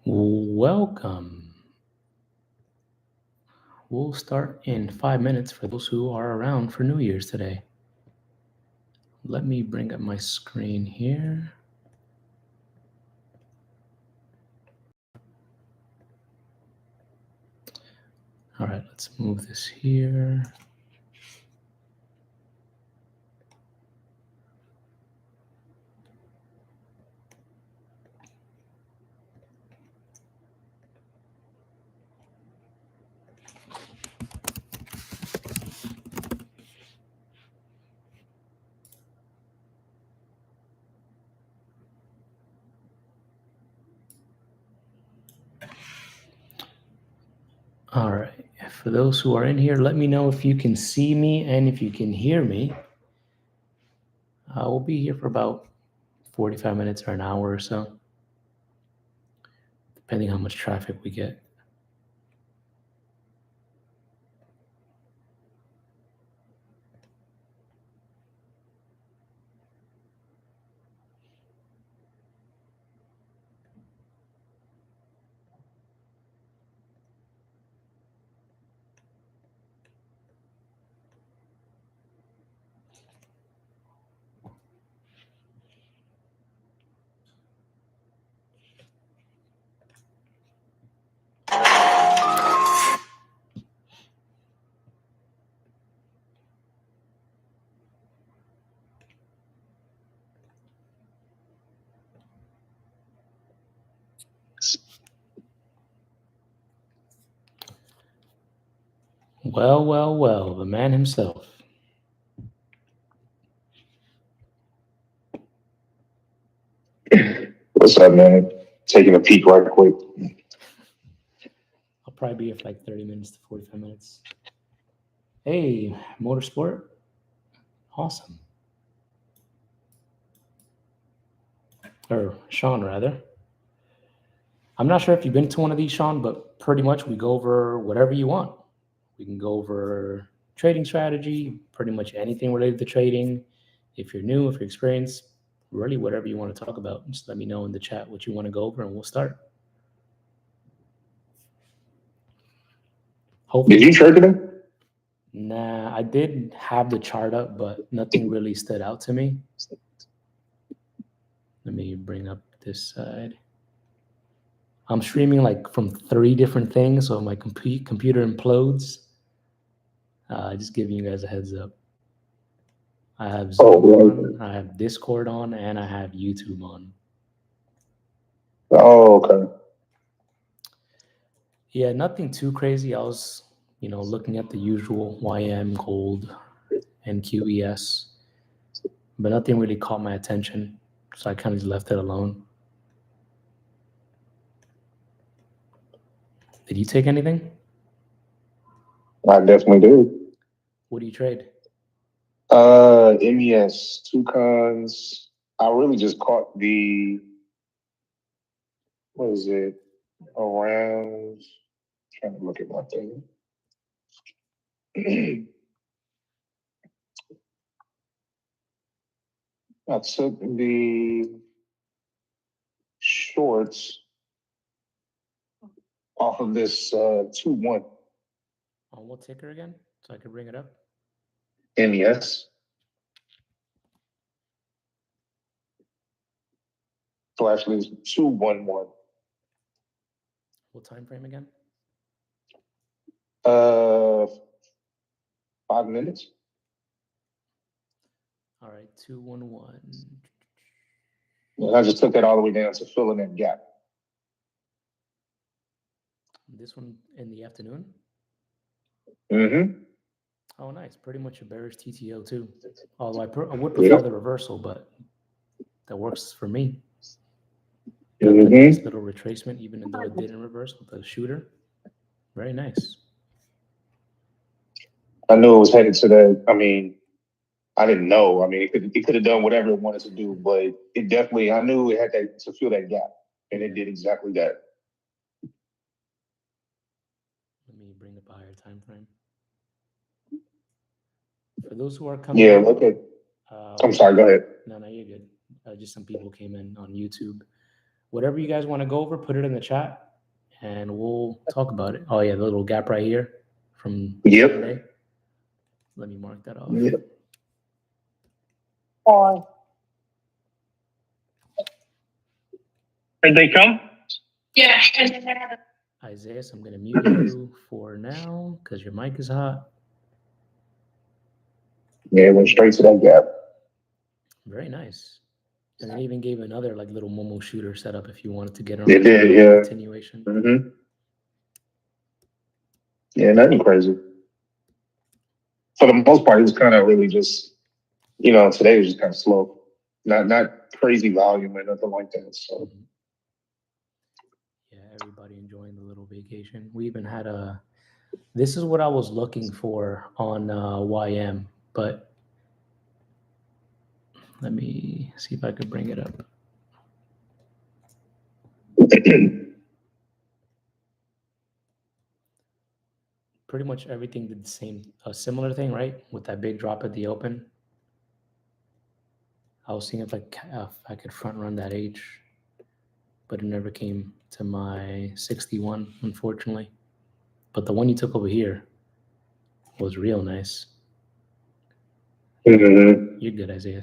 Welcome. We'll start in 5 minutes for those who are around for New Year's today. Let me bring up my screen here. All right, let's move this here. All right, for those who are in here, let me know if you can see me and if you can hear me. We'll be here for about 45 minutes or an hour or so, depending how much traffic we get. Well, the man himself. What's up, man? Taking a peek right quick. I'll probably be here for like 30 minutes to 45 minutes. Hey, Motorsport. Awesome. Or Sean, rather. I'm not sure if you've been to one of these, Sean, but pretty much we go over whatever you want. We can go over trading strategy, pretty much anything related to trading. If you're new, if you're experienced, really whatever you want to talk about. Just let me know in the chat what you want to go over and we'll start. Hopefully. Did you trade today? Nah, I did have the chart up, but nothing really stood out to me. Let me bring up this side. I'm streaming like from 3 different things, so my computer implodes. Just giving you guys a heads up. I have Zoom on, I have Discord on, and I have YouTube on. Oh, okay. Yeah, nothing too crazy. I was, looking at the usual YM, gold, and QES, but nothing really caught my attention, so I kind of just left it alone. Did you take anything? I definitely did. What do you trade? MES, two cons. I really just caught what is it, around, trying to look at my thing. I took the shorts off of this 2-1. On what ticker again? So I could bring it up. MES. So actually it's 211. What time frame again? 5 minutes. All right, 211. And I just took that all the way down to fill in that gap. This one in the afternoon? Mm-hmm. Oh, nice. Pretty much a bearish TTO too. Although I would prefer the reversal, but that works for me. Got the nice little retracement, even though it didn't reverse with the shooter. Very nice. I knew it was headed to that. I mean, I didn't know. I mean, it could have done whatever it wanted to do, but it definitely, I knew it had to fill that gap, and it did exactly that. Let me bring up a higher time frame. For those who are coming in, look at. I'm sorry, go ahead. No, you're good. Just some people came in on YouTube. whatever you guys want to go over, put it in the chat, and we'll talk about it. Oh yeah, the little gap right here from Yep. Sunday. Let me mark that off. Yep. Did they come? Yeah. Isaiah, I'm going to mute you for now because your mic is hot. Yeah, it went straight to that gap. Very nice. And then even gave another like little Momo shooter setup if you wanted to get on It did, yeah. continuation. Mm-hmm. Yeah, nothing crazy. For the most part, it was kind of really just, today was just kind of slow. Not crazy volume or nothing like that. So yeah, everybody enjoying the little vacation. We even had this is what I was looking for on YM, but let me see if I could bring it up. Pretty much everything did the same, a similar thing, right? With that big drop at the open. I was seeing if I could front run that H, but it never came to my 61, unfortunately. But the one you took over here was real nice. Mm-hmm. You're good, Isaiah.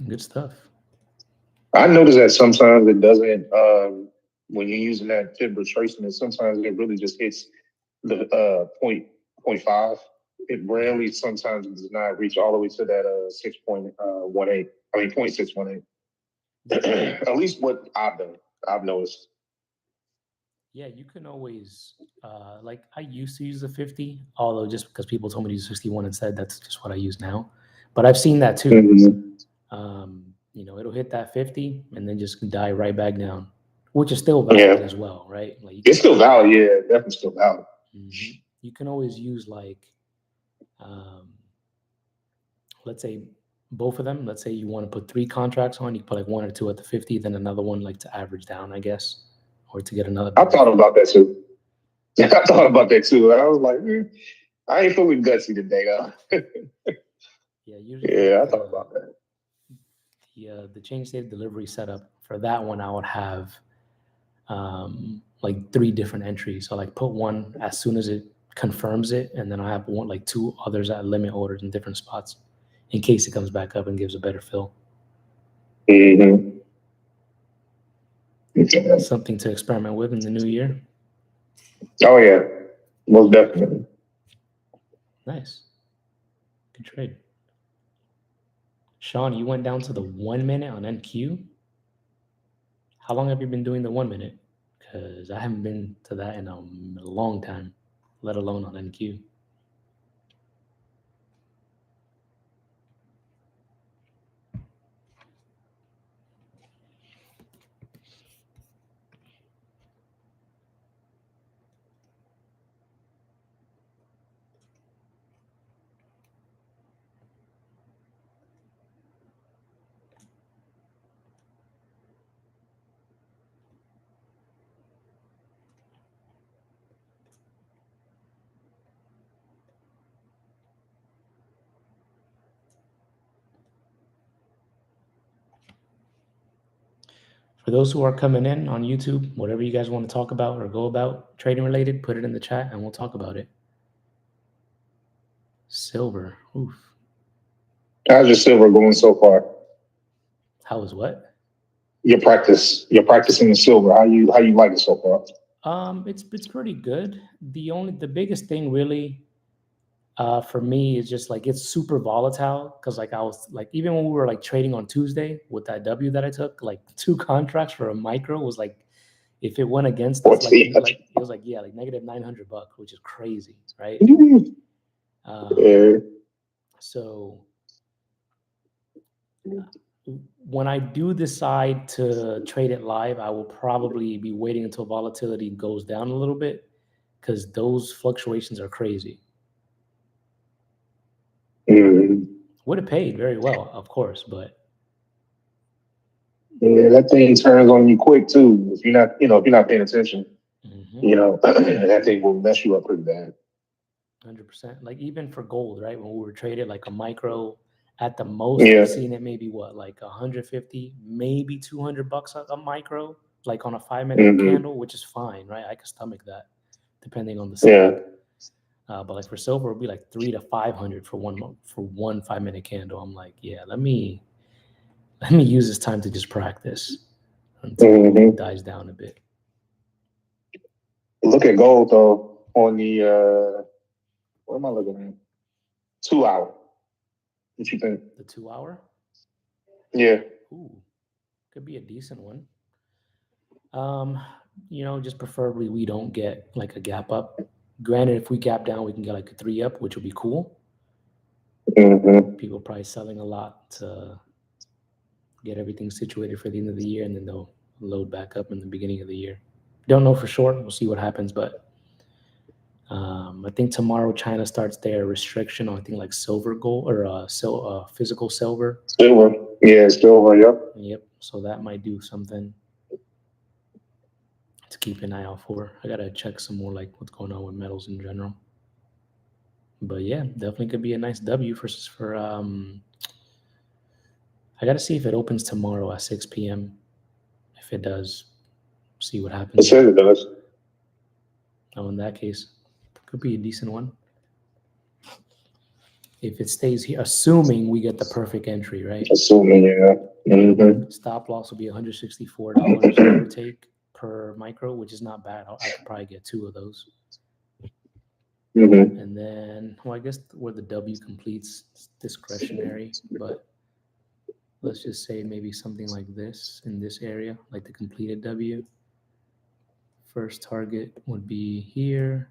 Good stuff. I noticed that sometimes it doesn't, when you're using that fib retracement, sometimes it really just hits the 0.5. It rarely sometimes does not reach all the way to that 6.18. I mean 0.618. At least what I've noticed. Yeah, you can always like I used to use the 50, although just because people told me to use 61 instead, that's just what I use now. But I've seen that too. Mm-hmm. It'll hit that 50 and then just die right back down, which is still valid as well, right? Like it's still valid, yeah, definitely still valid. Mm-hmm. You can always use like, let's say both of them. Let's say you want to put 3 contracts on, you put like 1 or 2 at the 50, then another one like to average down, I guess, or to get another. I thought about that too. I thought about that too. I was like, I ain't feeling gutsy today, though. Yeah, usually. Yeah, Like, I thought about that. The change state delivery setup for that one, I would have like 3 different entries. So like put one as soon as it confirms it, and then I have 2 others at limit orders in different spots in case it comes back up and gives a better fill. Mm-hmm. Okay. Something to experiment with in the new year. Oh yeah, most definitely. Nice. Good trade. Sean, you went down to the 1 minute on NQ. How long have you been doing the 1 minute? Because I haven't been to that in a long time, let alone on NQ. For those who are coming in on YouTube, whatever you guys want to talk about or go about trading related, put it in the chat and we'll talk about it. Silver. Oof. How's your silver going so far? How was what? Your practice. You're practicing the silver. How you like it so far? It's pretty good. The biggest thing really for me is just like it's super volatile because like I was like even when we were like trading on Tuesday with that W that I took, like 2 contracts for a micro was like if it went against us, like it was like like negative $900, which is crazy, right? Yeah. So when I do decide to trade it live, I will probably be waiting until volatility goes down a little bit because those fluctuations are crazy. Would have paid very well, of course, but yeah, that thing turns on you quick too. If you're not paying attention, that thing will mess you up pretty bad. 100%. Like even for gold, right? When we were traded like a micro At the most, Yeah. I've seen it maybe what, like 150, maybe $200 a micro, like on a 5 minute Hmm. candle, which is fine, right? I can stomach that, depending on the Yeah. setup. But like for silver, it'd be like 3 to 500 for one 5 minute candle. I'm like, yeah, let me use this time to just practice until Hmm. it dies down a bit. Look at gold though on the what am I looking at? 2 hour. What you think? The 2 hour, Yeah. ooh, could be a decent one. Um, just preferably we don't get like a gap up. Granted, if we gap down, we can get like a three up, which would be cool. Hmm. People probably selling a lot to get everything situated for the end of the year, and then they'll load back up in the beginning of the year. Don't know for sure. We'll see what happens, but I think tomorrow China starts their restriction on I think like silver gold or physical silver. Silver. Yeah, silver. Yep. Yep. So that might do something to keep an eye out for. I gotta check some more like what's going on with metals in general. But yeah, definitely could be a nice W for. I gotta see if it opens tomorrow at 6 p.m. If it does, see what It happens. says it does. Oh, in that case, could be a decent one. If it stays here, assuming we get the perfect entry, right? Assuming, yeah. Hmm. Stop loss will be $164, give or take, per micro, which is not bad. I could probably get two of those. Hmm. And then, well, I guess where the W completes, it's discretionary, but let's just say maybe something like this in this area, like the completed W. First target would be here.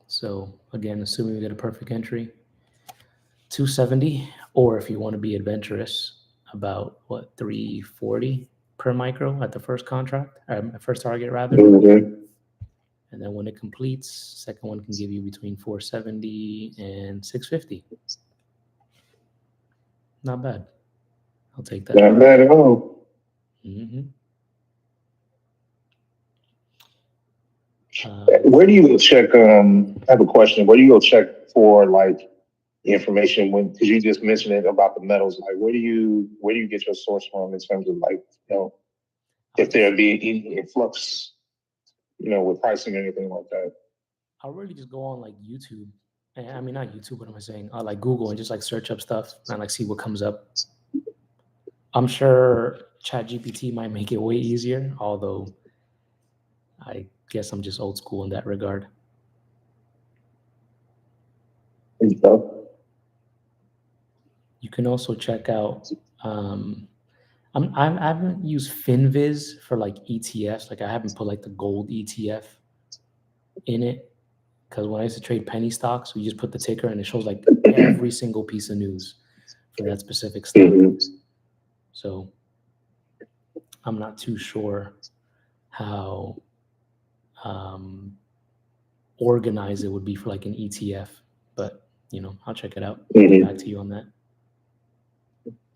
So again, assuming we get a perfect entry, 270, or if you want to be adventurous, about what, 340 per micro at the first contract, first target rather. Hmm. And then when it completes, second one can give you between 470 and 650. Not bad. I'll take that. Not bad at all. Mm-hmm. Where do you go check? I have a question. Where do you go check for like information when? Because you just mentioned it about the metals. Like, where do you get your source from in terms of like I'll if there just be any influx, with pricing or anything like that? I'll really just go on like YouTube. I mean, not YouTube. What am I saying? Like Google and just like search up stuff and like see what comes up. I'm sure ChatGPT might make it way easier, although I guess I'm just old school in that regard. And stuff. You can also check out. I haven't used FinViz for like ETFs. Like I haven't put like the gold ETF in it because when I used to trade penny stocks, we just put the ticker and it shows like every single piece of news for that specific stock. Hmm. So I'm not too sure how um, organized it would be for like an ETF, but I'll check it out. Get back Hmm. to you on that.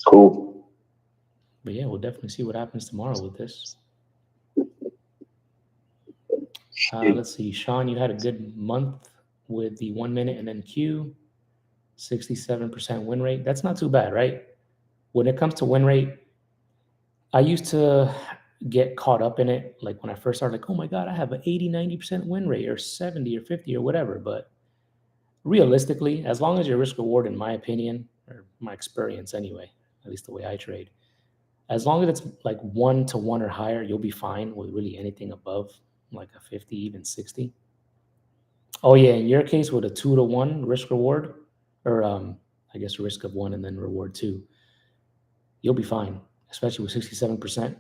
Cool. But yeah, we'll definitely see what happens tomorrow with this. Let's see, Sean, you had a good month with the 1 minute and then Q, 67% win rate. That's not too bad, right? When it comes to win rate, I used to get caught up in it. Like when I first started, like, oh my God, I have an 80, 90% win rate or 70 or 50 or whatever. But realistically, as long as your risk reward, in my opinion, or my experience anyway, at least the way I trade, as long as it's like 1 to 1 or higher, you'll be fine with really anything above like a 50, even 60. Oh yeah, in your case with a 2 to 1 risk reward, or I guess risk of one and then reward two, you'll be fine, especially with 67%,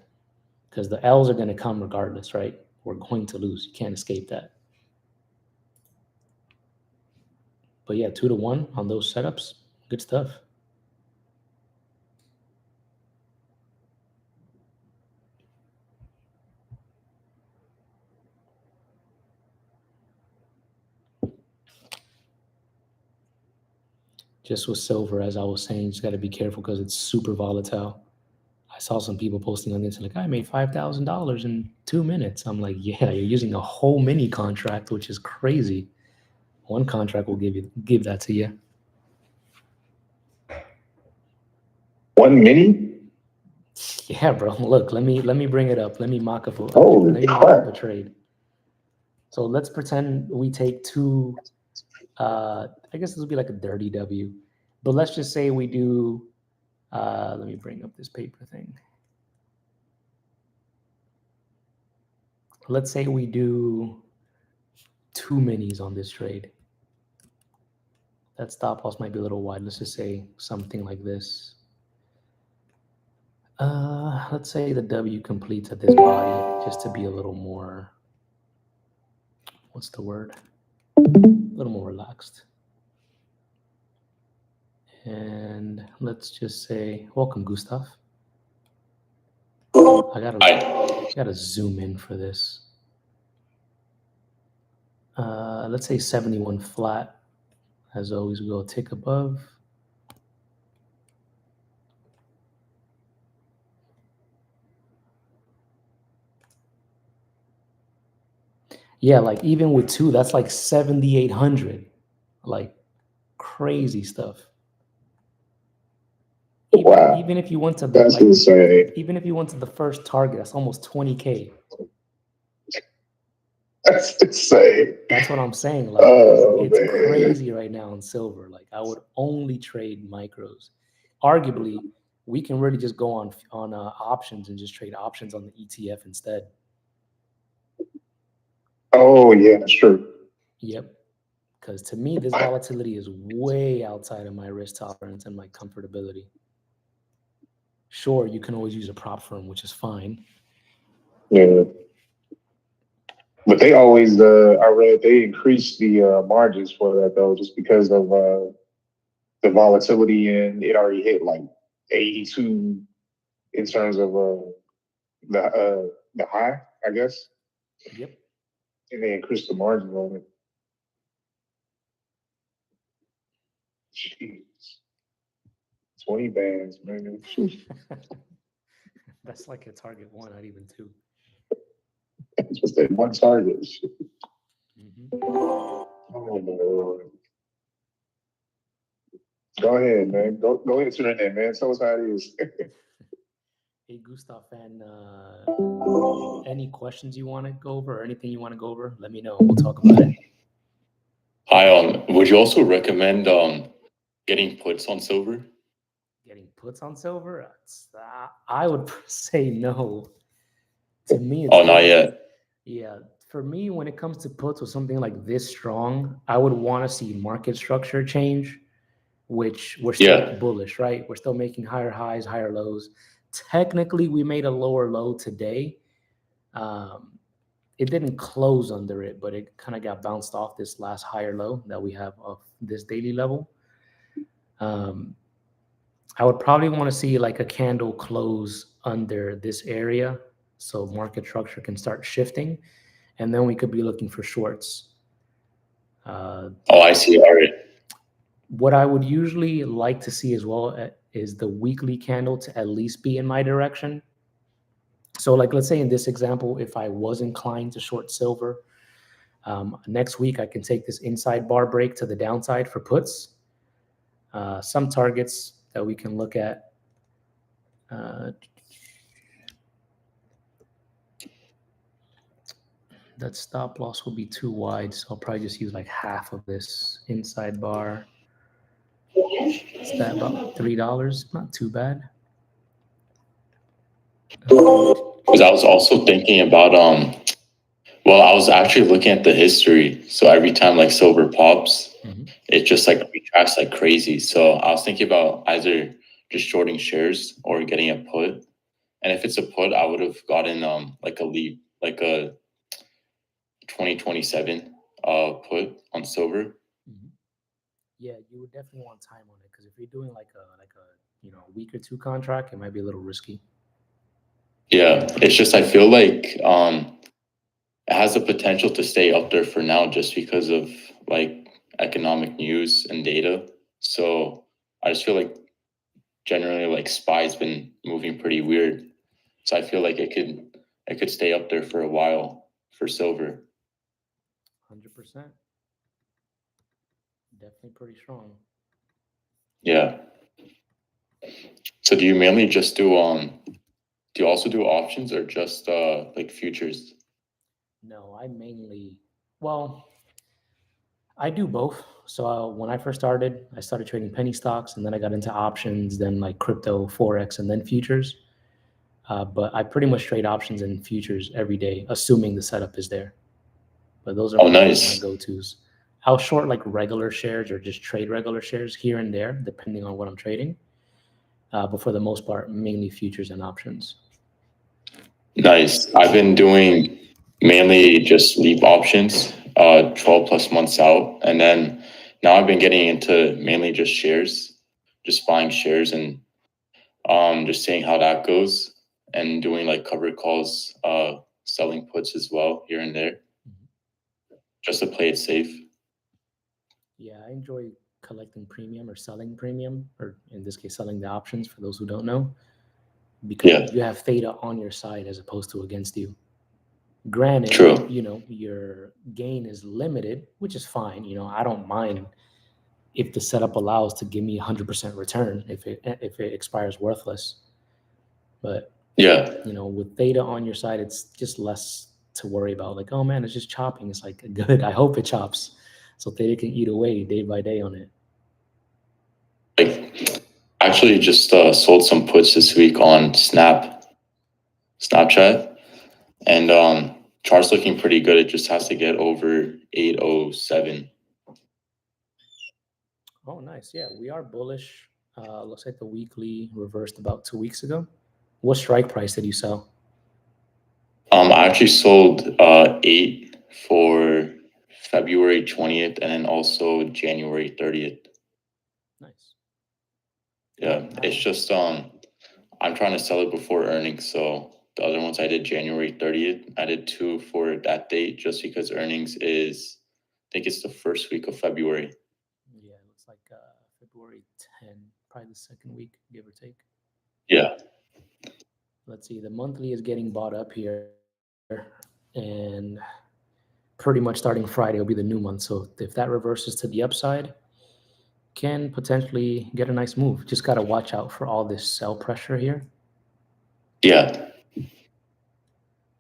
because the L's are going to come regardless, right? We're going to lose. You can't escape that. But yeah, 2 to 1 on those setups, good stuff. Just with silver, as I was saying, you just got to be careful because it's super volatile. I saw some people posting on this like, I made $5,000 in 2 minutes. I'm like, yeah, you're using a whole mini contract, which is crazy. One contract will give that to you. One mini? Yeah, bro. Look, let me bring it up. Let me mock up Holy crap. a trade. So let's pretend we take two. I guess this would be like a dirty W, but let's just say we do. Let me bring up this paper thing. Let's say we do 2 minis on this trade. That stop loss might be a little wide. Let's just say something like this. Let's say the W completes at this body, just to be a little more, what's the word? A little more relaxed. And let's just say, welcome, Gustav. I gotta zoom in for this. Let's say 71 flat. As always, we go a tick above. Yeah, like even with two, that's like 7,800. Like crazy stuff. Wow. Even if you went to That's insane. even if you went to the first target, that's almost 20K. That's insane. That's what I'm saying. Like it's crazy right now in silver. Like I would only trade micros. Arguably, we can really just go on options and just trade options on the ETF instead. Oh yeah, that's true. Yep. Because to me, this volatility is way outside of my risk tolerance and my comfortability. Sure, you can always use a prop firm, which is fine. Yeah. But they always, I read they increased the margins for that though, just because of the volatility, and it already hit like 82 in terms of the high, I guess. Yep. And they increased the margins on it. Jeez. 20 bands, man. That's like a target one, not even two. Just that one target. Mm-hmm. Oh my Lord. Go ahead, man. Go answer in there, man. Tell us how it is. Hey, Gustav, and any questions you want to go over or anything you want to go over, let me know. We'll talk about it. Hi, would you also recommend getting puts on silver? Getting puts on silver? I would say no. To me, it's not yet. Yeah, for me, when it comes to puts with something like this strong, I would want to see market structure change, which we're still bullish, right? We're still making higher highs, higher lows. Technically, we made a lower low today. It didn't close under it, but it kind of got bounced off this last higher low that we have of this daily level. I would probably want to see like a candle close under this area so market structure can start shifting, and then we could be looking for shorts. I see. All right. What I would usually like to see as well is the weekly candle to at least be in my direction. So like, let's say in this example, if I was inclined to short silver, next week I can take this inside bar break to the downside for puts. Some targets that we can look at. That stop loss will be too wide, so I'll probably just use like half of this inside bar. It's that about $3, not too bad. Because I was also thinking about well, I was actually looking at the history. So every time like silver pops, it just like retracts like crazy. So I was thinking about either just shorting shares or getting a put. And if it's a put, I would have gotten like a lead, like a 2027 put on silver. Yeah, you would definitely want time on it, because if you're doing like a week or two contract, it might be a little risky. Yeah, it's just I feel like it has the potential to stay up there for now just because of like economic news and data. So I just feel like generally like SPY's been moving pretty weird. So I feel like it could stay up there for a while for silver. 100%. Definitely pretty strong. Yeah. So do you mainly just do you also do options or just like futures? No, well, I do both. So when I first started, I started trading penny stocks, and then I got into options, then like crypto, forex, and then futures. But I pretty much trade options and futures every day, assuming the setup is there. But those are Oh, my nice. go-tos. I'll short like regular shares or just trade regular shares here and there, depending on what I'm trading. But for the most part, mainly futures and options. Nice. I've been doing mainly just leap options, 12 plus months out. And then now I've been getting into mainly just shares, just buying shares and just seeing how that goes and doing like covered calls, selling puts as well here and there, Mhm. just to play it safe. Yeah, I enjoy collecting premium or selling premium, or in this case, selling the options for those who don't know, because Yeah, you have theta on your side as opposed to against you. Granted, true. your gain is limited, which is fine. I don't mind if the setup allows to give me 100% return if it expires worthless. But Yeah. with theta on your side, it's just less to worry about. Like, oh man, it's just chopping. It's like good. I hope it chops, so theta can eat away day by day on it. Like actually just sold some puts this week on Snapchat. And chart's looking pretty good. It just has to get over 807. Oh, nice. Yeah, we are bullish. Looks like the weekly reversed about 2 weeks ago. What strike price did you sell? I actually sold 8 for February 20th and then also January 30th. Nice. Yeah, it's just I'm trying to sell it before earnings. So the other ones I did January 30th. I did 2 for that date just because earnings is, I think it's the first week of February. Yeah, it looks like February 10, probably the second week, give or take. Yeah. Let's see, the monthly is getting bought up here, and pretty much starting Friday will be the new month. So if that reverses to the upside, can potentially get a nice move. Just got to watch out for all this sell pressure here. Yeah.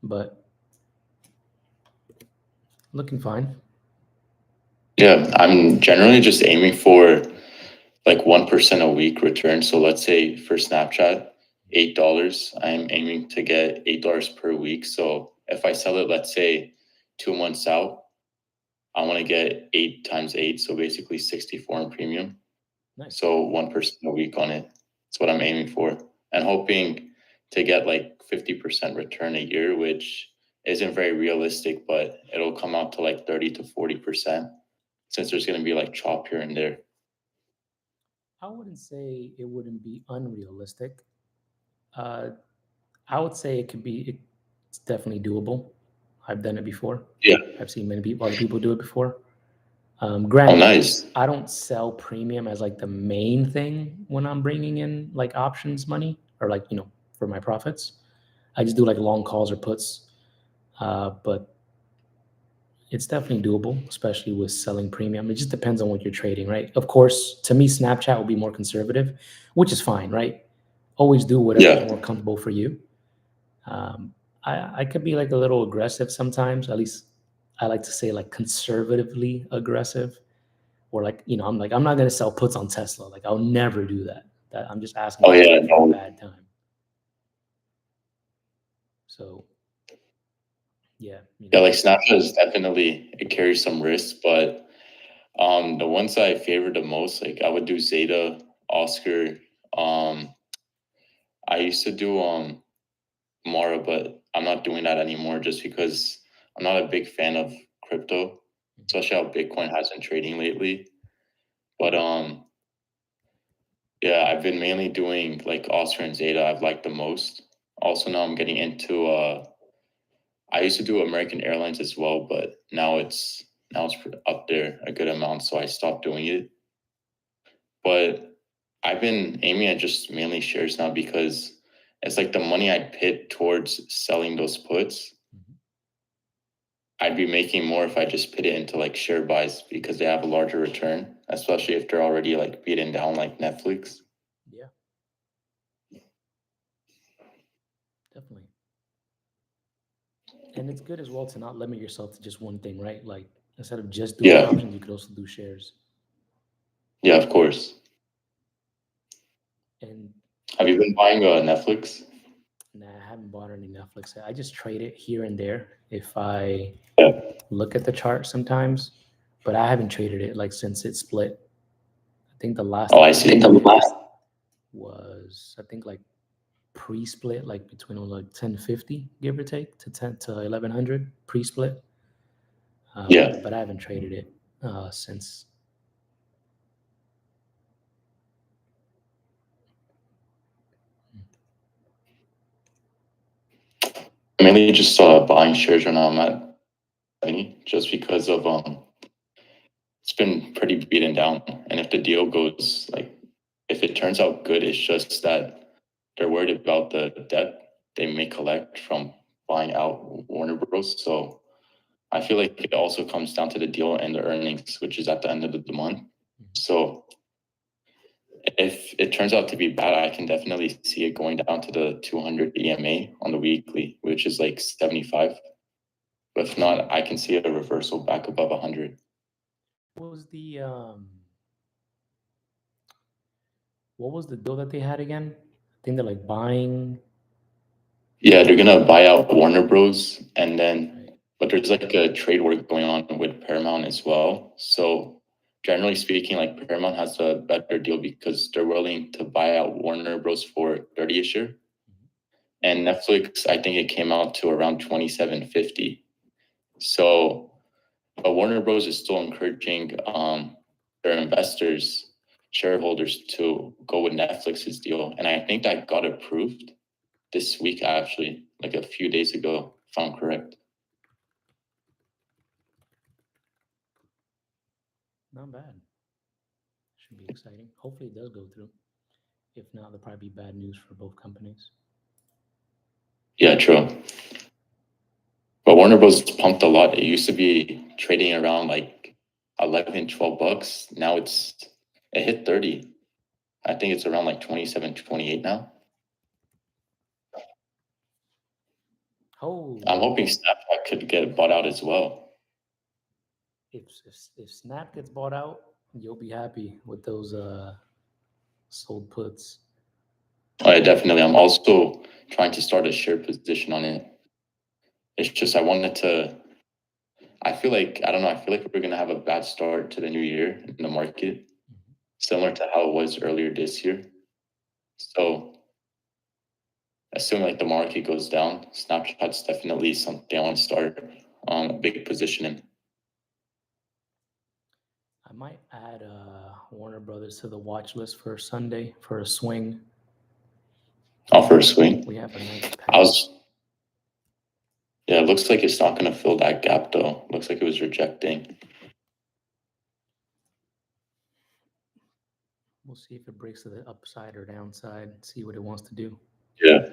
But looking fine. Yeah. I'm generally just aiming for like 1% a week return. So let's say for Snapchat, $8. I'm aiming to get $8 per week. So if I sell it, let's say 2 months out, I want to get 8 times 8, so basically 64 in premium. Nice. So 1% a week on it. That's what I'm aiming for, and hoping to get like 50% return a year, which isn't very realistic, but it'll come out to like 30 to 40% since there's going to be like chop here and there. I wouldn't say it wouldn't be unrealistic. Uh, I would say it's definitely doable. I've done it before. Yeah. I've seen other people do it before. Oh, Granted, nice. I don't sell premium as like the main thing when I'm bringing in like options money or like, for my profits. I just do like long calls or puts. But it's definitely doable, especially with selling premium. It just depends on what you're trading, right? Of course, to me, Snapchat will be more conservative, which is fine, right? Always do whatever's Yeah. more comfortable for you. Um, I could be like a little aggressive sometimes. At least I like to say like conservatively aggressive, or like I'm not gonna sell puts on Tesla. Like I'll never do that. That I'm just asking Oh, yeah. for a No. bad time. So yeah, Yeah. Like Snapchat is definitely, it carries some risks, but the ones I favor the most, like I would do Zeta, Oscar. Um, I used to do Mara, but I'm not doing that anymore just because I'm not a big fan of crypto, especially how Bitcoin has been trading lately. But yeah, I've been mainly doing like Oscar and Zeta. I've liked the most. Also now I'm getting into I used to do American Airlines as well, but now it's up there a good amount, so I stopped doing it. But I've been aiming at just mainly shares now because it's like the money I put towards selling those puts, Mhm. I'd be making more if I just put it into like share buys because they have a larger return, especially if they're already like beaten down like Netflix. Yeah. Definitely. And it's good as well to not limit yourself to just one thing, right? Like instead of just doing Yeah. options, you could also do shares. Yeah, of course. And Have you been buying Netflix? nah, I haven't bought any Netflix. I just trade it here and there if I Yeah. look at the chart sometimes, but I haven't traded it like since it split. I think the last Oh, time I see. The last. was I think like pre-split, like between like 1050, give or take, to 10 to 1100 pre-split. Yeah. But I haven't traded it since. Mainly just buying shares right now. I'm at 70 just because of it's been pretty beaten down. And if the deal goes like, if it turns out good, it's just that they're worried about the debt they may collect from buying out Warner Bros. So I feel like it also comes down to the deal and the earnings, which is at the end of the month. So if it turns out to be bad, I can definitely see it going down to the 200 EMA on the weekly, which is like 75. But if not, I can see a reversal back above 100. What was the deal that they had again? I think they're like buying. Yeah, they're gonna buy out Warner Bros. And then, but there's like a trade war going on with Paramount as well. So generally speaking, like Paramount has a better deal because they're willing to buy out Warner Bros. For 30 a share. And Netflix, I think it came out to around 27.50. So Warner Bros. Is still encouraging their investors, shareholders to go with Netflix's deal. And I think that got approved this week, actually, like a few days ago, if I'm correct. Not bad. Should be exciting. Hopefully it does go through. If not, there'll probably be bad news for both companies. Yeah, true. But Warner Bros. Pumped a lot. It used to be trading around like 11, $12. Now it hit 30. I think it's around like 27, 28 now. Oh, I'm hoping Snapchat could get bought out as well. if Snap gets bought out, you'll be happy with those sold puts. Oh, yeah, definitely. I'm also trying to start a share position on it. It's just I wanted to. I feel like I don't know. I feel like we're gonna have a bad start to the new year in the market, similar to how it was earlier this year. So, assuming like the market goes down, Snapchat's definitely something I want to start a big position in. I might add Warner Brothers to the watch list for Sunday for a swing. Oh, for a swing. We have a nice Yeah, it looks like it's not going to fill that gap though. Looks like it was rejecting. We'll see if it breaks to the upside or downside. See what it wants to do. Yeah.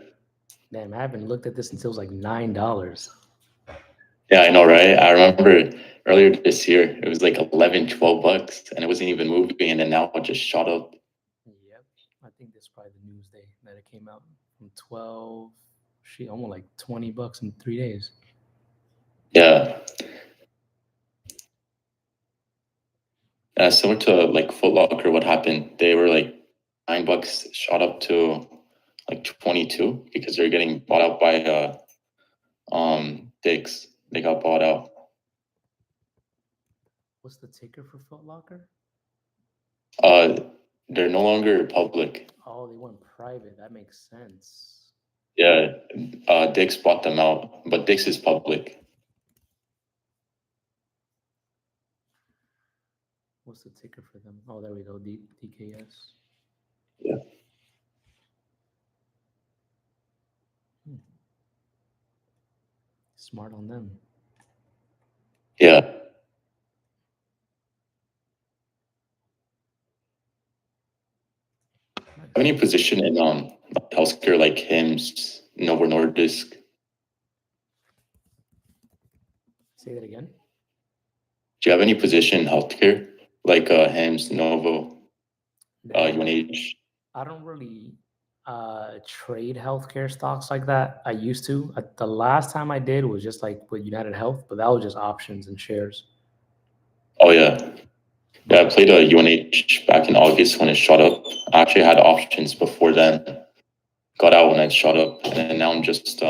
Damn, I haven't looked at this until it was like $9. Yeah, I know, right? I remember earlier this year, it was like 11, $12, and it wasn't even moving, and then now it just shot up. Yep. I think this is probably the news day that it came out from 12, almost like $20 in 3 days. Yeah. Similar to like Foot Locker, what happened? They were like $9, shot up to like 22 because they're getting bought out by Dick's. They got bought out. What's the ticker for Foot Locker? They're no longer public. Oh, they went private. That makes sense. Yeah, Dick's bought them out, but Dick's is public. What's the ticker for them? Oh, there we go. DKS. Yeah. Smart on them. Yeah. Have any position in healthcare like Hims, Novo Nordisk? Say that again. Do you have any position in healthcare, like HEMS, Novo, UNH? I don't really trade healthcare stocks like that. I used to. The last time I did was just like with United Health, but that was just options and shares. Oh yeah. Yeah, I played UNH back in August when it shot up. I actually had options before then. Got out when it shot up, and now I'm just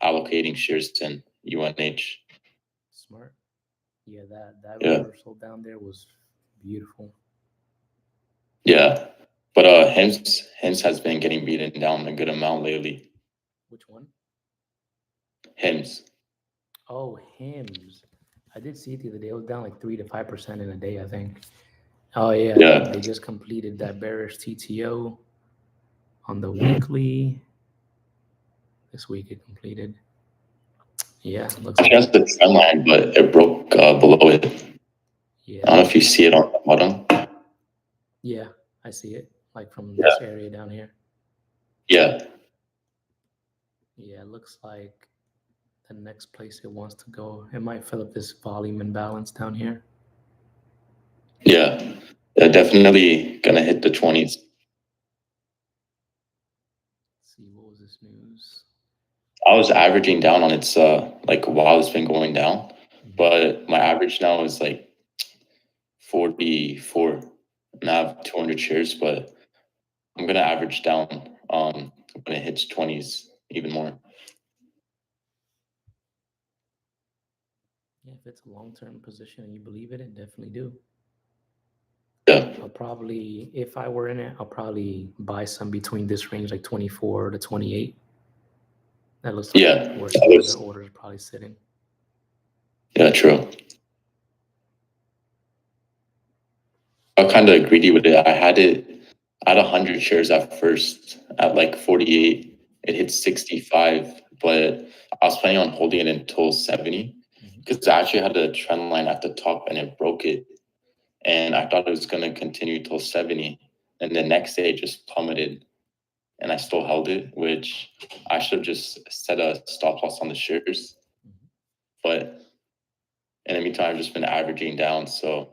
allocating shares in UNH. Smart. Yeah, that Yeah. reversal down there was beautiful. Yeah, but HEMS has been getting beaten down a good amount lately. Which one? HEMS. Oh, HIMS. I did see it the other day. It was down like 3 to 5% in a day, I think. Oh yeah, Yeah. they just completed that bearish TTO on the weekly. This week it completed. Yeah, looks It has like the trend line, but it broke below it. yeah. I don't know if you see it on the bottom. Yeah, I see it. Like from this area down here. Yeah. Yeah, it looks like the next place it wants to go. It might fill up this volume imbalance down here. Yeah. They're definitely gonna hit the 20s. Let's see, what was this news? I was averaging down on its like while it's been going down, but my average now is like 44. And I have 200 shares, but I'm gonna average down when it hits 20s even more. Yeah, if it's a long-term position and you believe it, definitely do. Yeah. I'll probably, if I were in it, I'll probably buy some between this range, like 24 to 28. That looks like where some of the orders are probably sitting. Yeah, true. I kind of greedy with it. I had 100 shares at first at like 48. It hit 65, but I was planning on holding it until 70 because I actually had a trend line at the top and it broke it. And I thought it was going to continue till 70. And the next day it just plummeted and I still held it, which I should have just set a stop loss on the shares. But in the meantime, I've just been averaging down. So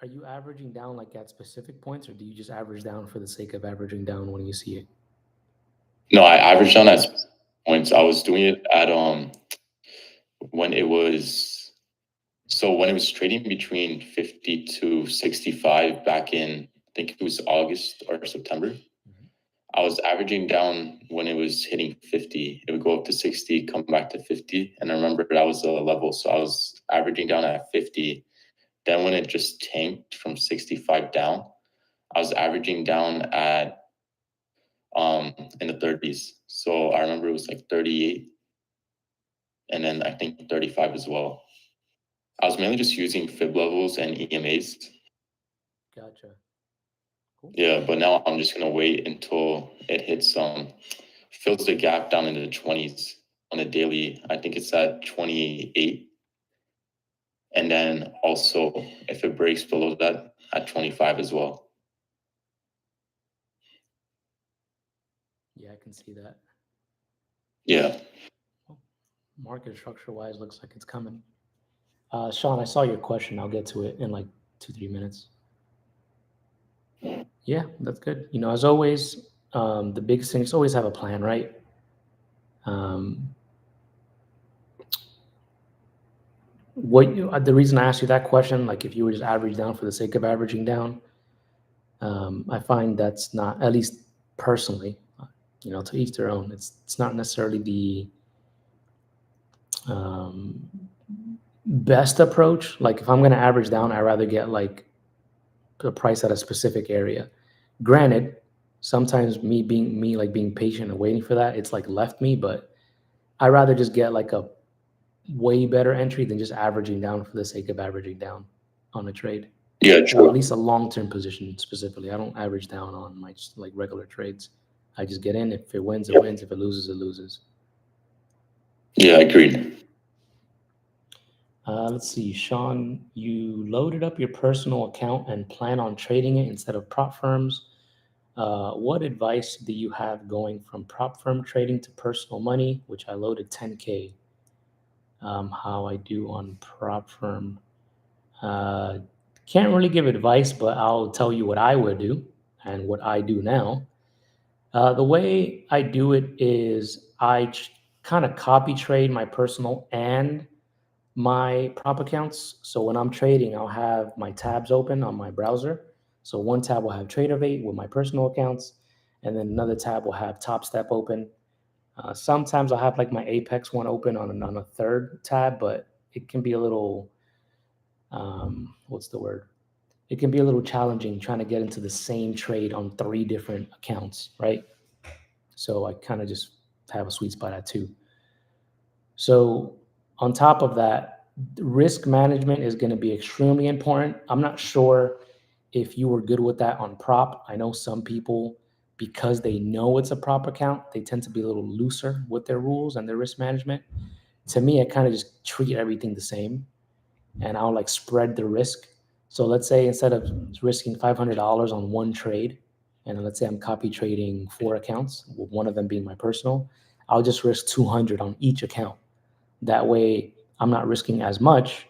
are you averaging down like at specific points, or do you just average down for the sake of averaging down when you see it? no, I averaged down at specific points. I was doing it at when it was trading between 50 to 65 back in, I think it was August or September. I was averaging down when it was hitting 50. It would go up to 60, come back to 50. And I remember that was the level. So I was averaging down at 50. Then when it just tanked from 65 down, I was averaging down at in the 30s. So I remember it was like 38. And then I think 35 as well. I was mainly just using fib levels and EMAs. Gotcha. Cool. Yeah, but now I'm just gonna wait until it hits fills the gap down into the 20s on a daily. I think it's at 28. And then also if it breaks below that at 25 as well. Yeah, I can see that. Yeah. Well, market structure wise looks like it's coming. Sean, I saw your question. I'll get to it in like 2-3 minutes. Yeah, that's good. You know, as always, the biggest thing is always have a plan, right? The reason I asked you that question, like if you were just average down for the sake of averaging down, I find that's not, at least personally, you know, to each their own. It's not necessarily the best approach. Like if I'm going to average down, I'd rather get like a price at a specific area. Granted, sometimes being patient and waiting for that, it's like left me, but I'd rather just get like a way better entry than just averaging down for the sake of averaging down on a trade. Yeah, true. Or at least a long-term position specifically. I don't average down on my just like regular trades. I just get in. If it wins, it wins. If it loses, it loses. Yeah, agreed. Let's see, Sean, you loaded up your personal account and plan on trading it instead of prop firms. What advice do you have going from prop firm trading to personal money, which I loaded 10K? How I do on prop firm. Can't really give advice, but I'll tell you what I would do and what I do now. The way I do it is I kind of copy trade my personal and my prop accounts. So when I'm trading, I'll have my tabs open on my browser. So one tab will have TradeOvate with my personal accounts, and then another tab will have Top Step open. Sometimes I'll have like my Apex one open on a third tab, but it can be a little, what's the word? It can be a little challenging trying to get into the same trade on 3 different accounts, right? So I kind of just have a sweet spot at 2. So on top of that, risk management is going to be extremely important. I'm not sure if you were good with that on prop. I know some people, because they know it's a prop account, they tend to be a little looser with their rules and their risk management. To me, I kind of just treat everything the same, and I'll like spread the risk. So let's say instead of risking $500 on one trade, and let's say I'm copy trading 4 accounts, with one of them being my personal, I'll just risk 200 on each account. That way, I'm not risking as much.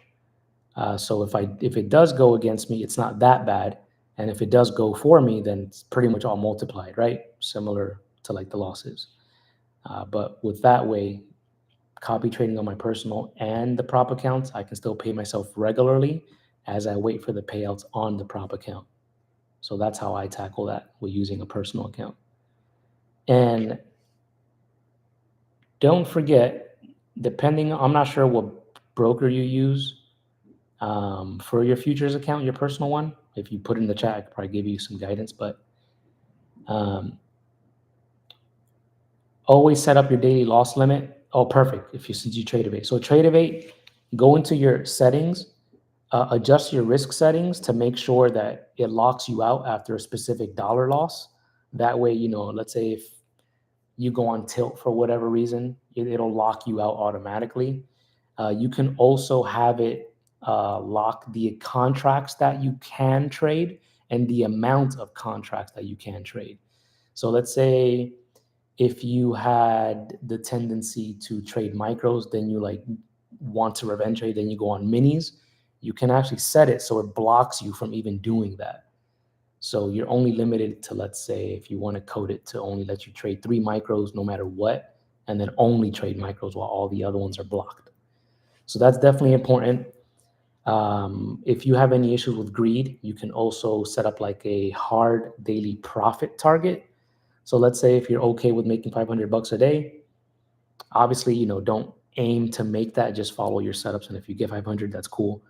So if it does go against me, it's not that bad. And if it does go for me, then it's pretty much all multiplied, right? Similar to like the losses. But with that way, copy trading on my personal and the prop accounts, I can still pay myself regularly as I wait for the payouts on the prop account. So that's how I tackle that with using a personal account. And don't forget, I'm not sure what broker you use for your futures account, your personal one. If you put it in the chat, I could probably give you some guidance, but always set up your daily loss limit. Oh, perfect. Since you TradeOvate. So TradeOvate, go into your settings, adjust your risk settings to make sure that it locks you out after a specific dollar loss. That way, let's say if you go on tilt for whatever reason, it'll lock you out automatically. You can also have it lock the contracts that you can trade and the amount of contracts that you can trade. So let's say if you had the tendency to trade micros, then you like want to revenge trade, then you go on minis, you can actually set it so it blocks you from even doing that. So you're only limited to, let's say, if you want to code it to only let you trade 3 micros no matter what, and then only trade micros while all the other ones are blocked. So that's definitely important. If you have any issues with greed, you can also set up like a hard daily profit target. So let's say if you're okay with making $500 a day, obviously, don't aim to make that, just follow your setups. And if you get 500, that's cool.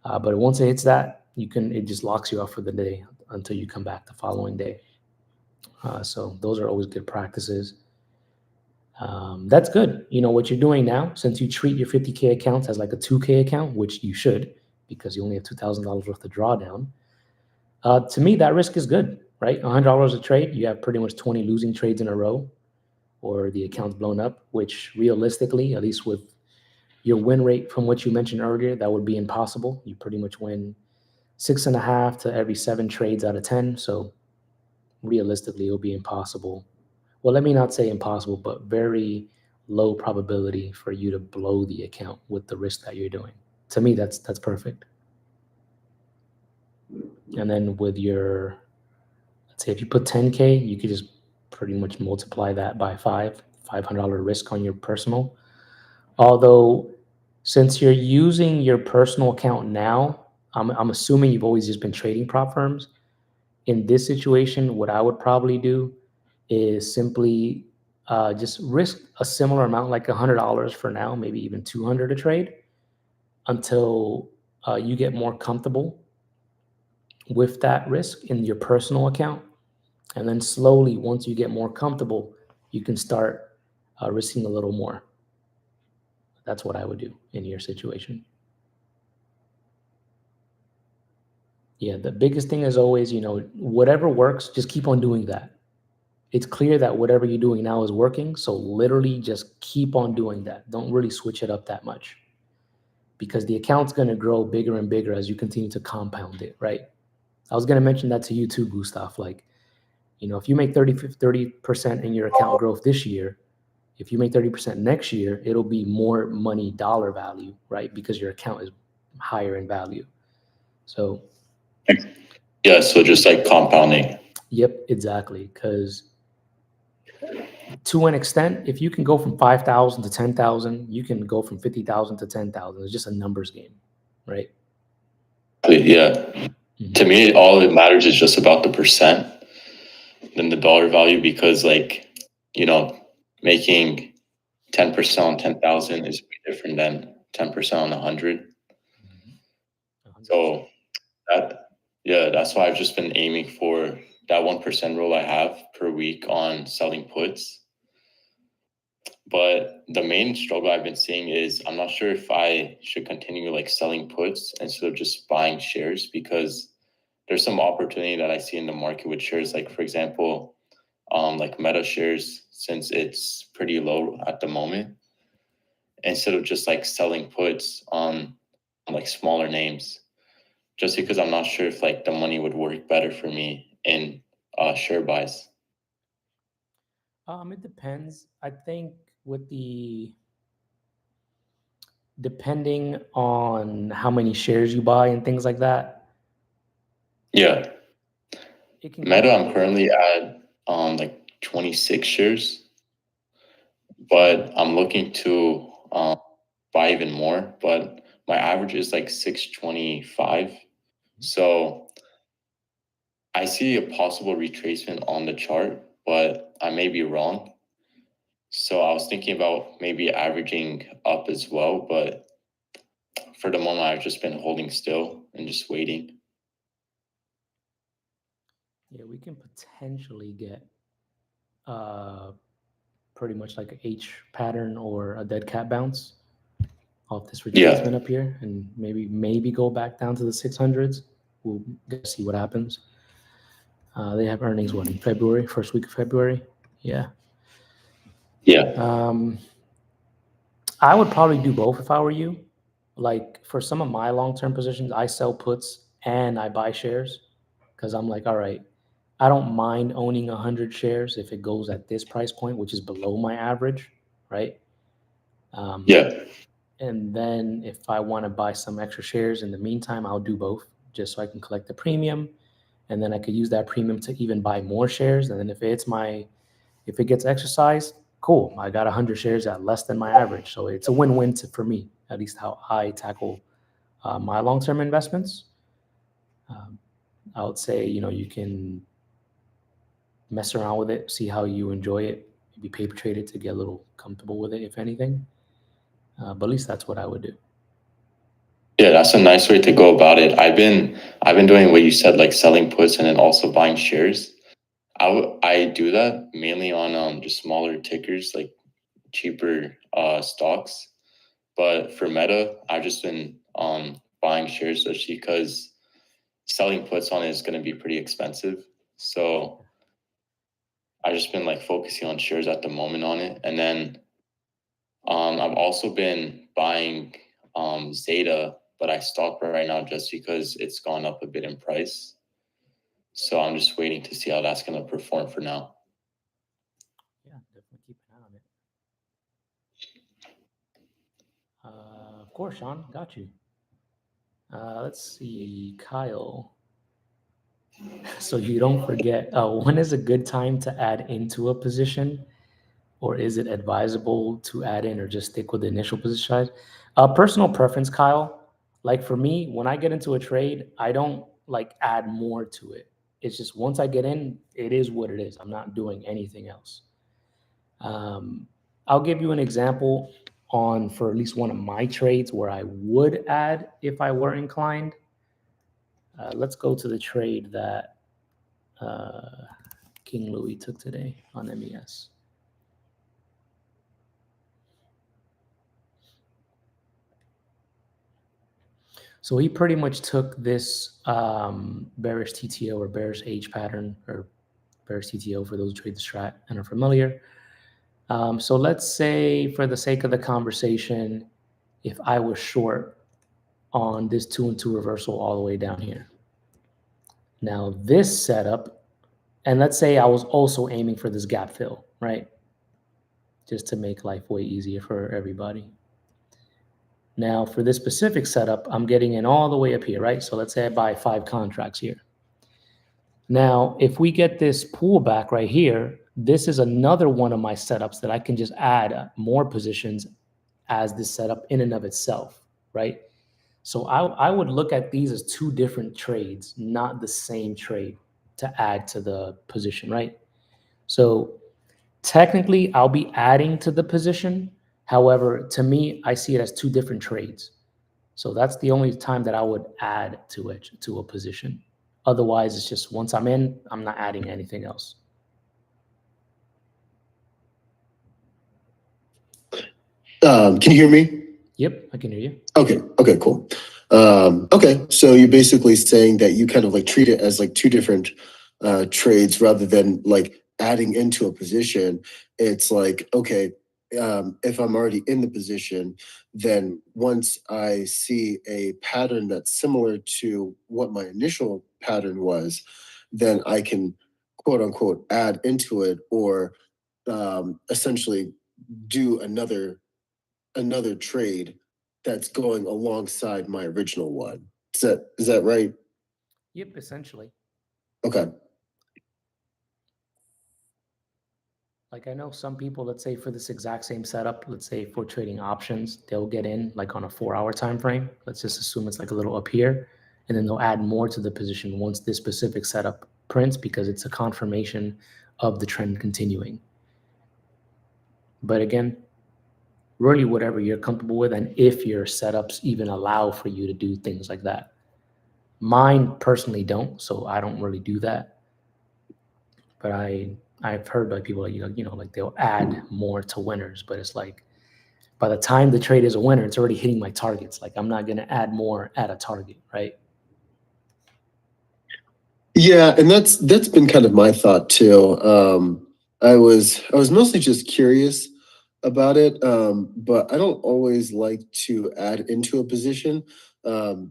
But once it hits that, it just locks you out for the day until you come back the following day. So those are always good practices. That's good. What you're doing now, since you treat your 50K accounts as like a 2K account, which you should, because you only have $2,000 worth of drawdown. To me, that risk is good, right? $100 a trade, you have pretty much 20 losing trades in a row, or the account's blown up, which realistically, at least with your win rate from what you mentioned earlier, that would be impossible. You pretty much win 6.5 to every 7 trades out of 10. So realistically, it'll be impossible. Well, let me not say impossible, but very low probability for you to blow the account with the risk that you're doing. To me, that's perfect. And then with your, let's say if you put 10K, you could just pretty much multiply that by 500 risk on your personal. Although, since you're using your personal account now, I'm assuming you've always just been trading prop firms. In this situation, what I would probably do is simply just risk a similar amount, like $100 for now, maybe even 200 a trade, until you get more comfortable with that risk in your personal account. And then slowly, once you get more comfortable, you can start risking a little more. That's what I would do in your situation. Yeah, the biggest thing is always, whatever works, just keep on doing that. It's clear that whatever you're doing now is working. So literally just keep on doing that. Don't really switch it up that much, because the account's going to grow bigger and bigger as you continue to compound it, right? I was going to mention that to you too, Gustav. Like, If you make 30% in your account growth this year, if you make 30% next year, it'll be more money dollar value, right? Because your account is higher in value. So yeah, so just like compounding. Yep, exactly. Because to an extent, if you can go from 5,000 to 10,000, you can go from 50,000 to 10,000. It's just a numbers game, right? Yeah. Mhm. To me, all that matters is just about the percent than the dollar value, because making 10% on 10,000 is way different than 10% on 100. So that's why I've just been aiming for that 1% rule I have per week on selling puts. But the main struggle I've been seeing is I'm not sure if I should continue like selling puts instead of just buying shares, because there's some opportunity that I see in the market with shares. Like, for example, like Meta shares, since it's pretty low at the moment, instead of just like selling puts on like smaller names, just because I'm not sure if like the money would work better for me in share buys. It depends. I think depending on how many shares you buy and things like that, Yeah. it can Meta, go I'm currently at like 26 shares, but I'm looking to buy even more. But my average is like 625. So I see a possible retracement on the chart, but I may be wrong. So I was thinking about maybe averaging up as well, but for the moment, I've just been holding still and just waiting. Yeah, we can potentially get pretty much like a H pattern or a dead cat bounce off this retracement up here, and maybe go back down to the 600s. We'll see what happens. They have earnings in February, first week of February. Yeah. I would probably do both if I were you. Like for some of my long-term positions, I sell puts and I buy shares because I'm like, all right, I don't mind owning 100 shares if it goes at this price point, which is below my average, right? And then if I want to buy some extra shares in the meantime, I'll do both just so I can collect the premium. And then I could use that premium to even buy more shares. And then if it gets exercised, cool. I got 100 shares at less than my average. So it's a win-win for me, at least how I tackle my long-term investments. I would say, you can mess around with it, see how you enjoy it, maybe paper trade it to get a little comfortable with it, if anything. But at least that's what I would do. Yeah, that's a nice way to go about it. I've been doing what you said, like selling puts and then also buying shares. I do that mainly on just smaller tickers, like cheaper stocks. But for Meta, I've just been buying shares just because selling puts on it is going to be pretty expensive. So I've just been like focusing on shares at the moment on it. And then I've also been buying Zeta, but I stopped right now just because it's gone up a bit in price. So I'm just waiting to see how that's going to perform for now. Yeah, definitely keep an eye on it. Of course, Sean, got you. Let's see, Kyle. So you don't forget, when is a good time to add into a position? Or is it advisable to add in or just stick with the initial position size? Personal preference, Kyle. Like for me, when I get into a trade, I don't like add more to it. It's just once I get in, it is what it is. I'm not doing anything else. I'll give you an example for at least one of my trades where I would add if I were inclined. Let's go to the trade that King Louis took today on MES. So he pretty much took this bearish TTO or bearish H pattern, or bearish TTO for those who trade the strat and are familiar. So let's say, for the sake of the conversation, if I was short on this 2 and 2 reversal all the way down here. Now this setup, And let's say I was also aiming for this gap fill, right? Just to make life way easier for everybody. Now for this specific setup, I'm getting in all the way up here, right? So let's say I buy 5 contracts here. Now, if we get this pullback right here, this is another one of my setups that I can just add more positions as this setup in and of itself, right? So I would look at these as 2 different trades, not the same trade to add to the position, right? So technically, I'll be adding to the position. However, to me, I see it as 2 different trades. So that's the only time that I would add to it, to a position. Otherwise, it's just once I'm in, I'm not adding anything else. Can you hear me? Yep, I can hear you. Okay, cool. Okay, so you're basically saying that you kind of like treat it as like 2 different trades rather than like adding into a position. It's like, okay, if I'm already in the position, then once I see a pattern that's similar to what my initial pattern was, then I can quote unquote add into it, or essentially do another trade that's going alongside my original one. Is that right? Yep, essentially. Okay. Like I know some people, let's say for this exact same setup, let's say for trading options, they'll get in like on a 4-hour time frame. Let's just assume it's like a little up here, and then they'll add more to the position once this specific setup prints because it's a confirmation of the trend continuing. But again, really whatever you're comfortable with, and if your setups even allow for you to do things like that. Mine personally don't, so I don't really do that. But I've heard by people like, like they'll add more to winners, but it's like by the time the trade is a winner, it's already hitting my targets. Like I'm not going to add more at a target, right? Yeah, and that's been kind of my thought too. I was mostly just curious about it, but I don't always like to add into a position,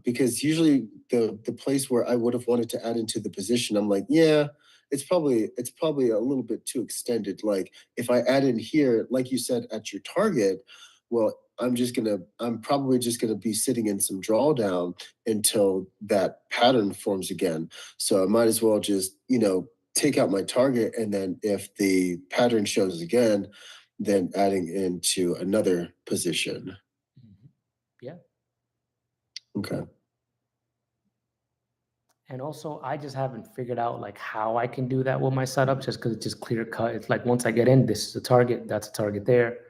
because usually the place where I would have wanted to add into the position, I'm like, yeah, it's probably a little bit too extended. Like if I add in here, like you said, at your target, well, I'm probably just gonna be sitting in some drawdown until that pattern forms again. So I might as well just, take out my target, and then if the pattern shows again, then adding into another position. Yeah. Okay. And also, I just haven't figured out like how I can do that with my setup, just because it's just clear cut. It's like once I get in, this is a target, that's a target there.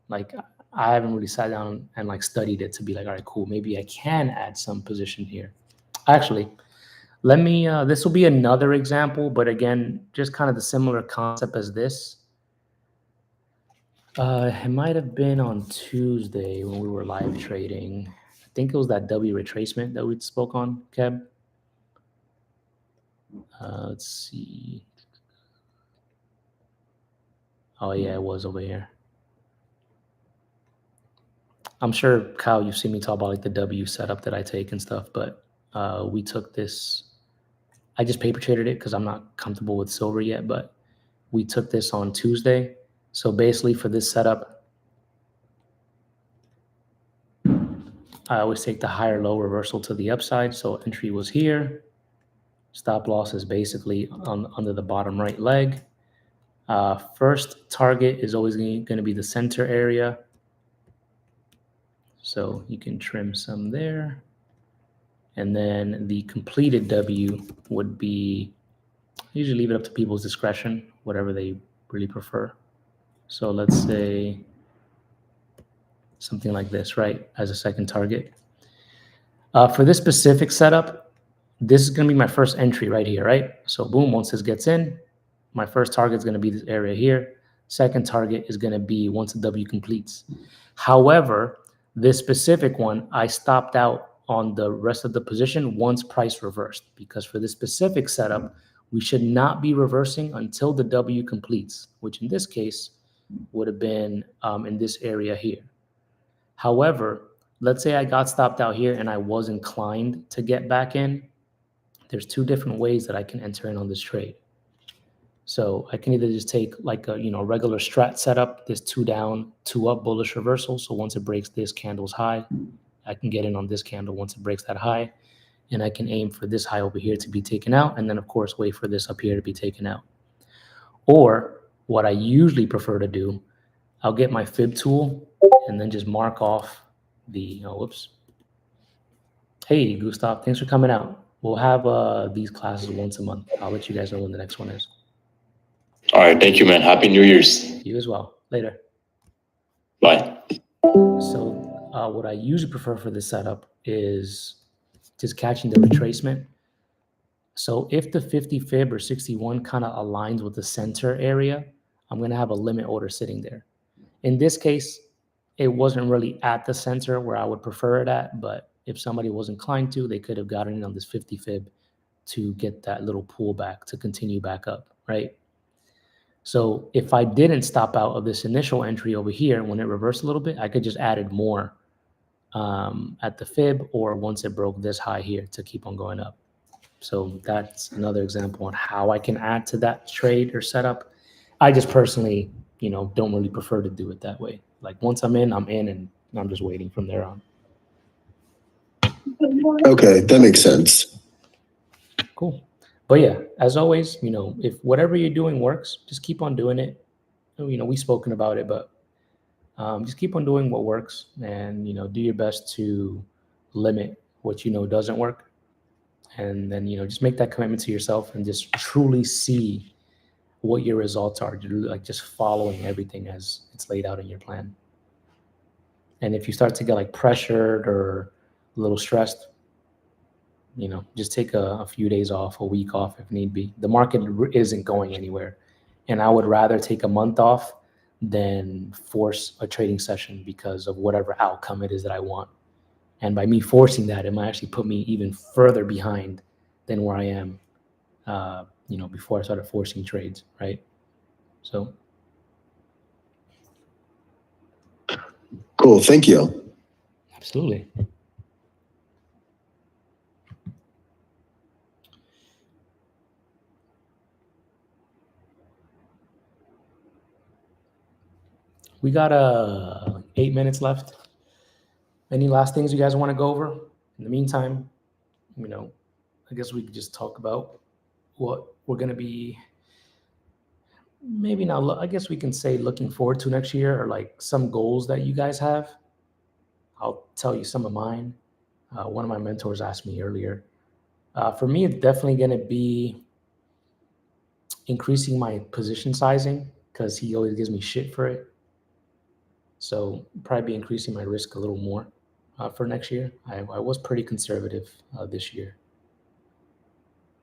Like I haven't really sat down and like studied it to be like, all right, cool, maybe I can add some position here. Actually, let me, this will be another example, but again, just kind of the similar concept as this. It might have been on Tuesday when we were live trading. I think it was that W retracement that we spoke on, Keb. Let's see. Oh yeah, it was over here. I'm sure, Kyle, you've seen me talk about like the W setup that I take and stuff, but we took this. I just paper traded it because I'm not comfortable with silver yet, but we took this on Tuesday. So basically for this setup, I always take the higher low reversal to the upside. So entry was here. Stop loss is basically under the bottom right leg. First target is always going to be the center area. So you can trim some there. And then the completed W would be, I usually leave it up to people's discretion, whatever they really prefer. So let's say something like this, right, as a second target. For this specific setup, this is going to be my first entry right here, right? So boom, once this gets in, my first target is going to be this area here. Second target is going to be once the W completes. However, this specific one, I stopped out on the rest of the position once price reversed, because for this specific setup, we should not be reversing until the W completes, which in this case would have been in this area here. However, let's say I got stopped out here and I was inclined to get back in. There's 2 different ways that I can enter in on this trade. So I can either just take like a regular strat setup, this 2 down, 2 up bullish reversal. So once it breaks this candle's high, I can get in on this candle once it breaks that high, and I can aim for this high over here to be taken out, and then of course wait for this up here to be taken out. Or what I usually prefer to do, I'll get my fib tool and then just mark off the, whoops. Hey, Gustav, thanks for coming out. We'll have these classes once a month. I'll let you guys know when the next one is. All right. Thank you, man. Happy New Year's. You as well. Later. Bye. So what I usually prefer for this setup is just catching the retracement. So if the 50 fib or 61 kind of aligns with the center area, I'm going to have a limit order sitting there. In this case, it wasn't really at the center where I would prefer it at, but if somebody was inclined to, they could have gotten in on this 50 fib to get that little pullback to continue back up, right? So if I didn't stop out of this initial entry over here, when it reversed a little bit, I could just added more at the fib or once it broke this high here to keep on going up. So that's another example on how I can add to that trade or setup. I just personally, don't really prefer to do it that way. Like once I'm in, and I'm just waiting from there on. Okay, that makes sense. Cool. But yeah, as always, if whatever you're doing works, just keep on doing it. We've spoken about it, but just keep on doing what works, and do your best to limit what doesn't work, and then just make that commitment to yourself and just truly see what your results are, like just following everything as it's laid out in your plan. And if you start to get like pressured or a little stressed, just take a few days off, a week off if need be. The market isn't going anywhere, and I would rather take a month off than force a trading session because of whatever outcome it is that I want. And by me forcing that, it might actually put me even further behind than where I am, before I started forcing trades, right? So. Cool, thank you. Absolutely. We got 8 minutes left. Any last things you guys want to go over? In the meantime, I guess we could just talk about what we're going to be, maybe not, I guess we can say looking forward to next year, or like some goals that you guys have. I'll tell you some of mine. One of my mentors asked me earlier. For me, it's definitely going to be increasing my position sizing because he always gives me shit for it. So probably be increasing my risk a little more for next year. I was pretty conservative this year.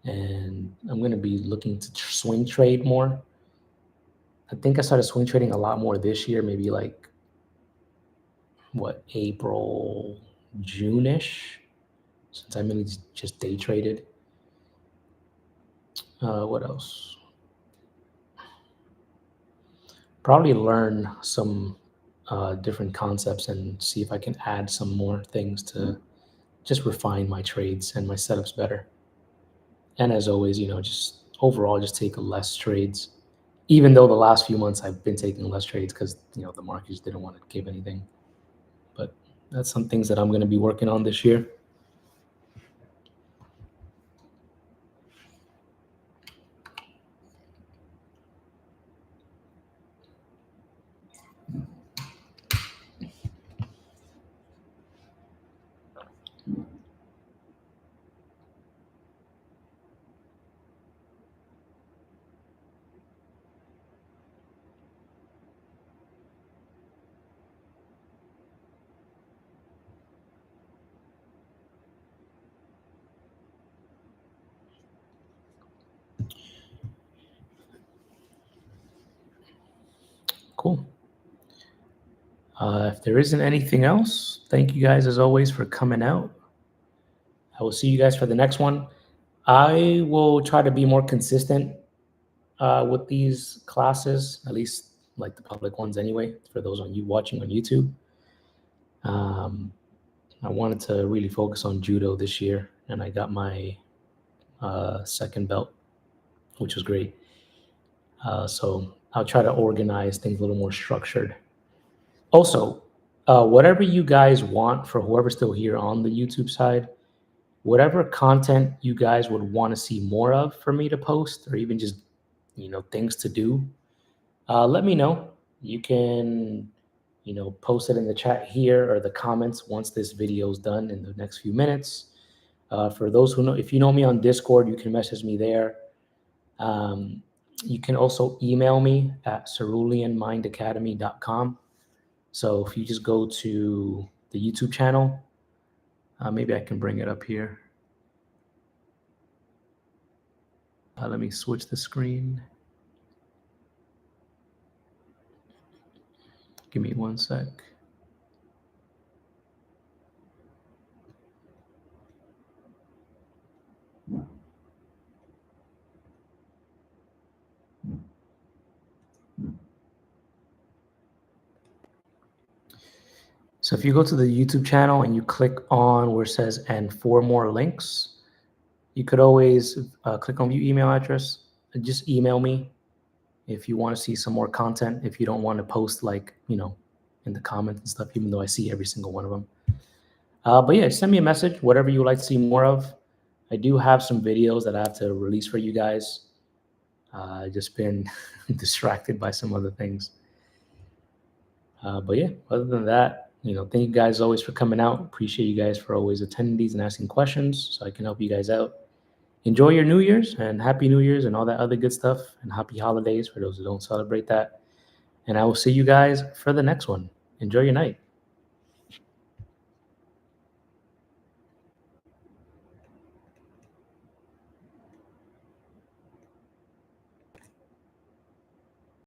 And I'm going to be looking to swing trade more. I think I started swing trading a lot more this year, maybe like, April, June-ish, since I mainly just day traded. What else? Probably learn some different concepts and see if I can add some more things to just refine my trades and my setups better. And as always, just overall, just take less trades, even though the last few months I've been taking less trades because, the market just didn't want to give anything. But that's some things that I'm going to be working on this year. Cool. If there isn't anything else, thank you guys as always for coming out. I will see you guys for the next one. I will try to be more consistent with these classes, at least like the public ones anyway, for those on you watching on YouTube. I wanted to really focus on judo this year, and I got my second belt, which was great. So I'll try to organize things a little more structured. Also, whatever you guys want for whoever's still here on the YouTube side, whatever content you guys would want to see more of for me to post, or even just, things to do, let me know. You can, post it in the chat here or the comments once this video is done in the next few minutes. For those who know, if you know me on Discord, you can message me there. You can also email me at ceruleanmindacademy.com. So if you just go to the YouTube channel, maybe I can bring it up here. Let me switch the screen. Give me 1 sec. So if you go to the YouTube channel and you click on where it says and 4 more links, you could always click on view email address and just email me if you want to see some more content, if you don't want to post like, in the comments and stuff, even though I see every single one of them. But yeah, send me a message, whatever you would like to see more of. I do have some videos that I have to release for you guys. I've just been distracted by some other things. But yeah, other than that, thank you guys always for coming out. Appreciate you guys for always attending these and asking questions so I can help you guys out. Enjoy your New Year's and Happy New Year's and all that other good stuff, and happy holidays for those who don't celebrate that. And I will see you guys for the next one. Enjoy your night.